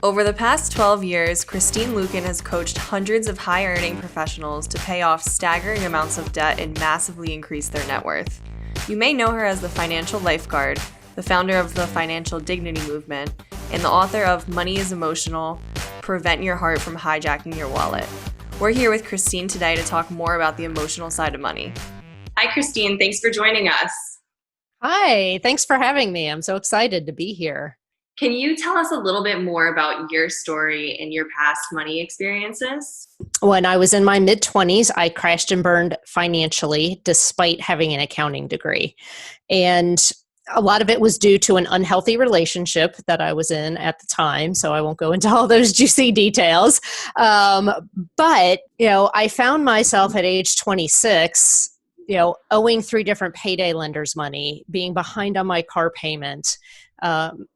Over the past 12 years, Christine Luken has coached hundreds of high-earning professionals to pay off staggering amounts of debt and massively increase their net worth. You may know her as the financial lifeguard, the founder of the financial dignity movement, and the author of Money is Emotional, Prevent Your Heart from Hijacking Your Wallet. We're here with Christine today to talk more about the emotional side of money. Hi, Christine. Thanks for joining us. Hi, thanks for having me. I'm so excited to be here. Can you tell us a little bit more about your story and your past money experiences? When I was in my mid-20s, I crashed and burned financially despite having an accounting degree. And a lot of it was due to an unhealthy relationship that I was in at the time. So I won't go into all those juicy details. But I found myself at age 26, owing 3 different payday lenders money, being behind on my car payment.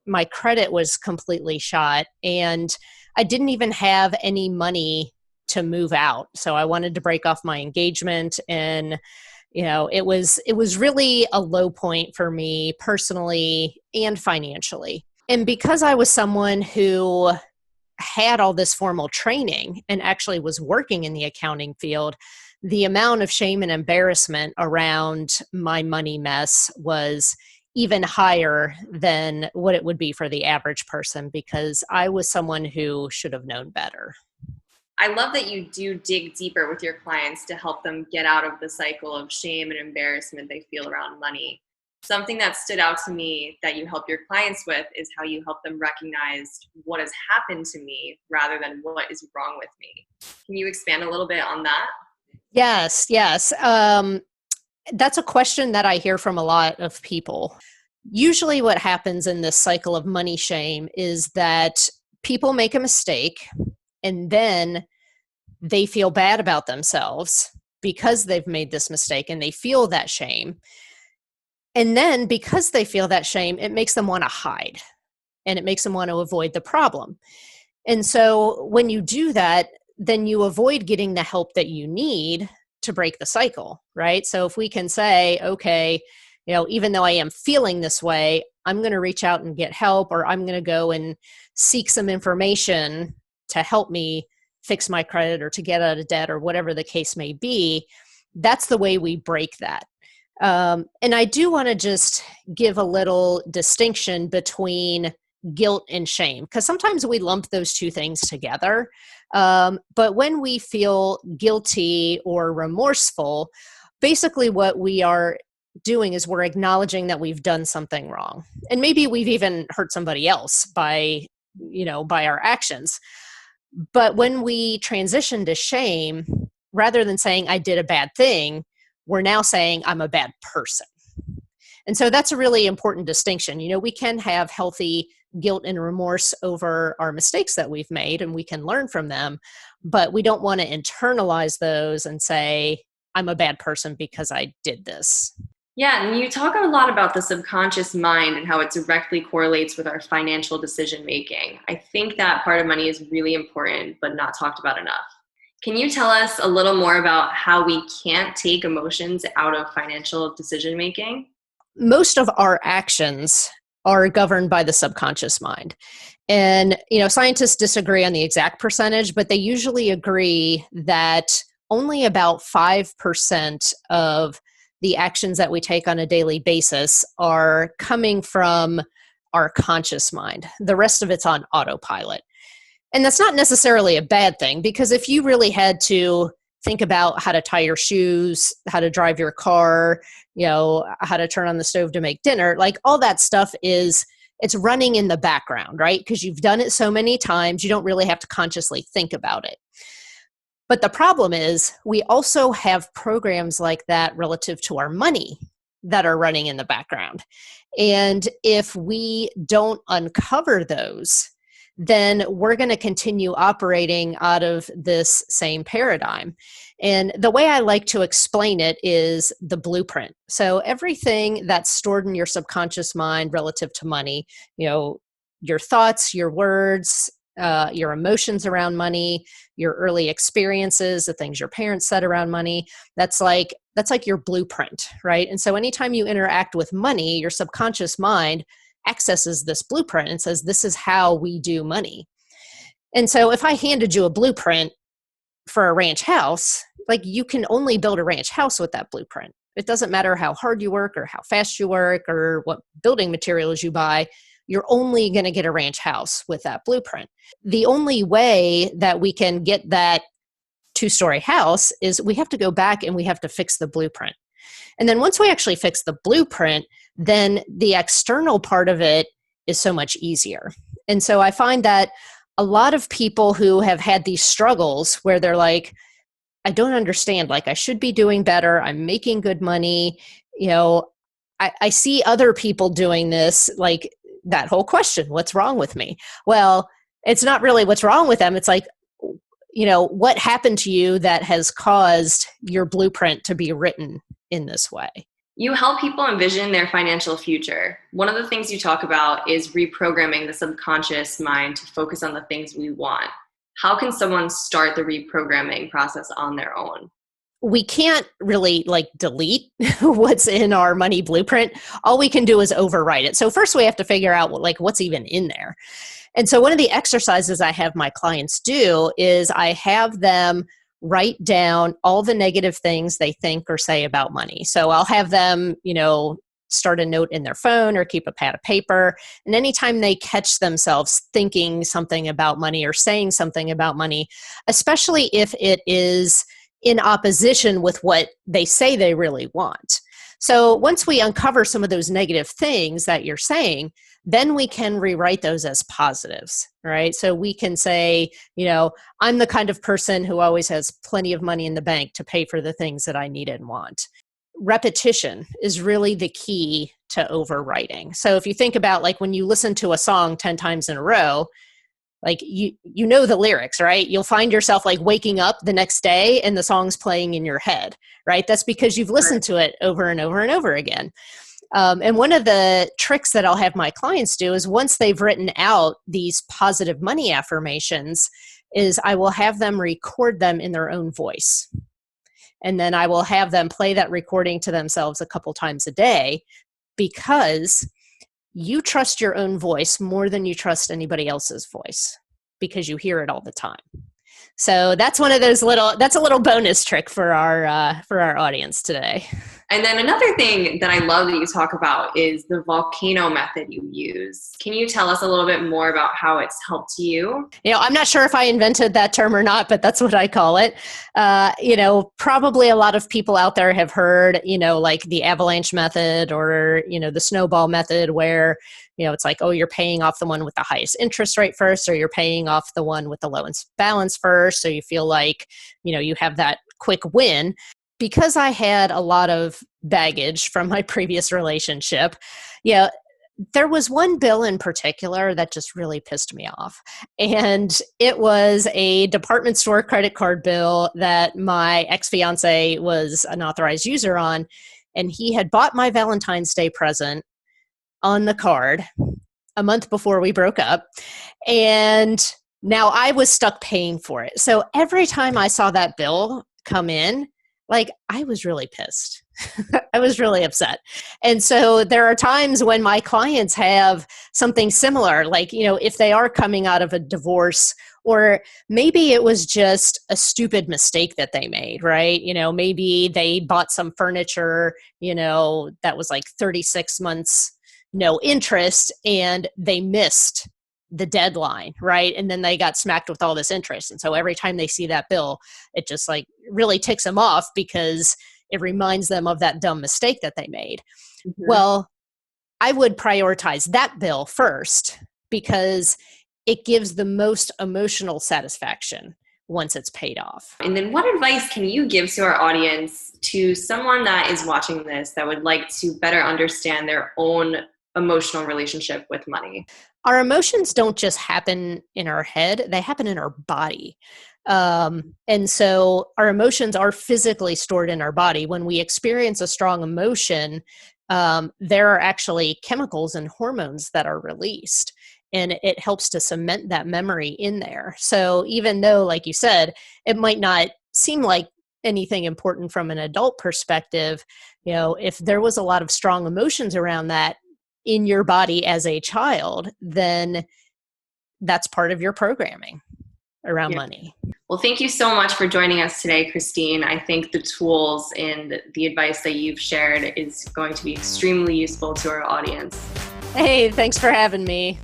My credit was completely shot, and I didn't even have any money to move out. So I wanted to break off my engagement, and it was really a low point for me personally and financially. And because I was someone who had all this formal training and actually was working in the accounting field, the amount of shame and embarrassment around my money mess was even higher than what it would be for the average person, because I was someone who should have known better. I love that you do dig deeper with your clients to help them get out of the cycle of shame and embarrassment they feel around money. Something that stood out to me that you help your clients with is how you help them recognize what has happened to me rather than what is wrong with me. Can you expand a little bit on that? Yes. That's a question that I hear from a lot of people. Usually what happens in this cycle of money shame is that people make a mistake and then they feel bad about themselves because they've made this mistake, and they feel that shame. And then because they feel that shame, it makes them want to hide, and it makes them want to avoid the problem. And so when you do that, then you avoid getting the help that you need to break the cycle, right? So if we can say, okay, even though I am feeling this way, I'm going to reach out and get help, or I'm going to go and seek some information to help me fix my credit or to get out of debt or whatever the case may be. That's the way we break that. And I do want to just give a little distinction between guilt and shame, because sometimes we lump those two things together. But when we feel guilty or remorseful, basically what we are doing is we're acknowledging that we've done something wrong. And maybe we've even hurt somebody else by our actions. But when we transition to shame, rather than saying I did a bad thing, we're now saying I'm a bad person. And so that's a really important distinction. We can have healthy guilt and remorse over our mistakes that we've made, and we can learn from them, but we don't want to internalize those and say, I'm a bad person because I did this. Yeah, and you talk a lot about the subconscious mind and how it directly correlates with our financial decision making. I think that part of money is really important, but not talked about enough. Can you tell us a little more about how we can't take emotions out of financial decision making? Most of our actions are governed by the subconscious mind. And, scientists disagree on the exact percentage, but they usually agree that only about 5% of the actions that we take on a daily basis are coming from our conscious mind. The rest of it's on autopilot. And that's not necessarily a bad thing, because if you really had to think about how to tie your shoes, how to drive your car, how to turn on the stove to make dinner, like all that stuff it's running in the background, right? Because you've done it so many times, you don't really have to consciously think about it. But the problem is we also have programs like that relative to our money that are running in the background. And if we don't uncover those, then we're going to continue operating out of this same paradigm. And the way I like to explain it is the blueprint. So everything that's stored in your subconscious mind relative to money, your thoughts, your words, your emotions around money, your early experiences, the things your parents said around money, that's like your blueprint, right? And so anytime you interact with money, your subconscious mind accesses this blueprint and says, this is how we do money. And so if I handed you a blueprint for a ranch house, like you can only build a ranch house with that blueprint. It doesn't matter how hard you work or how fast you work or what building materials you buy, you're only going to get a ranch house with that blueprint. The only way that we can get that 2-story house is we have to go back and we have to fix the blueprint. And then once we actually fix the blueprint, then the external part of it is so much easier. And so I find that a lot of people who have had these struggles where they're like, I don't understand, like I should be doing better, I'm making good money, I see other people doing this, like that whole question, what's wrong with me? Well, it's not really what's wrong with them. It's like, what happened to you that has caused your blueprint to be written in this way? You help people envision their financial future. One of the things you talk about is reprogramming the subconscious mind to focus on the things we want. How can someone start the reprogramming process on their own? We can't really delete what's in our money blueprint. All we can do is overwrite it. So first we have to figure out what's even in there. And so one of the exercises I have my clients do is I have them write down all the negative things they think or say about money. So I'll have them, start a note in their phone or keep a pad of paper. And anytime they catch themselves thinking something about money or saying something about money, especially if it is in opposition with what they say they really want. So once we uncover some of those negative things that you're saying, then we can rewrite those as positives, right? So we can say, I'm the kind of person who always has plenty of money in the bank to pay for the things that I need and want. Repetition is really the key to overwriting. So if you think about when you listen to a song 10 times in a row, you know the lyrics, right? You'll find yourself waking up the next day and the song's playing in your head, right? That's because you've listened to it over and over and over again. And one of the tricks that I'll have my clients do is once they've written out these positive money affirmations, is I will have them record them in their own voice. And then I will have them play that recording to themselves a couple times a day, because you trust your own voice more than you trust anybody else's voice because you hear it all the time. So that's one of those that's a little bonus trick for our audience today. And then another thing that I love that you talk about is the volcano method you use. Can you tell us a little bit more about how it's helped you? I'm not sure if I invented that term or not, but that's what I call it. Probably a lot of people out there have heard, the avalanche method or, the snowball method where, it's like, oh, you're paying off the one with the highest interest rate first, or you're paying off the one with the lowest balance first. So you feel like, you have that quick win. Because I had a lot of baggage from my previous relationship, there was one bill in particular that just really pissed me off. And it was a department store credit card bill that my ex-fiance was an authorized user on. And he had bought my Valentine's Day present on the card a month before we broke up. And now I was stuck paying for it. So every time I saw that bill come in, I was really pissed. I was really upset. And so there are times when my clients have something similar, if they are coming out of a divorce, or maybe it was just a stupid mistake that they made, right? Maybe they bought some furniture, that was 36 months, no interest, and they missed the deadline, right? And then they got smacked with all this interest. And so every time they see that bill, it just really ticks them off because it reminds them of that dumb mistake that they made. Mm-hmm. Well, I would prioritize that bill first because it gives the most emotional satisfaction once it's paid off. And then what advice can you give to our audience, to someone that is watching this that would like to better understand their own emotional relationship with money? Our emotions don't just happen in our head, they happen in our body. And so our emotions are physically stored in our body. When we experience a strong emotion, there are actually chemicals and hormones that are released, and it helps to cement that memory in there. So even though, like you said, it might not seem like anything important from an adult perspective, if there was a lot of strong emotions around that in your body as a child, then that's part of your programming. around Yeah. money. Well, thank you so much for joining us today, Christine. I think the tools and the advice that you've shared is going to be extremely useful to our audience. Hey, thanks for having me.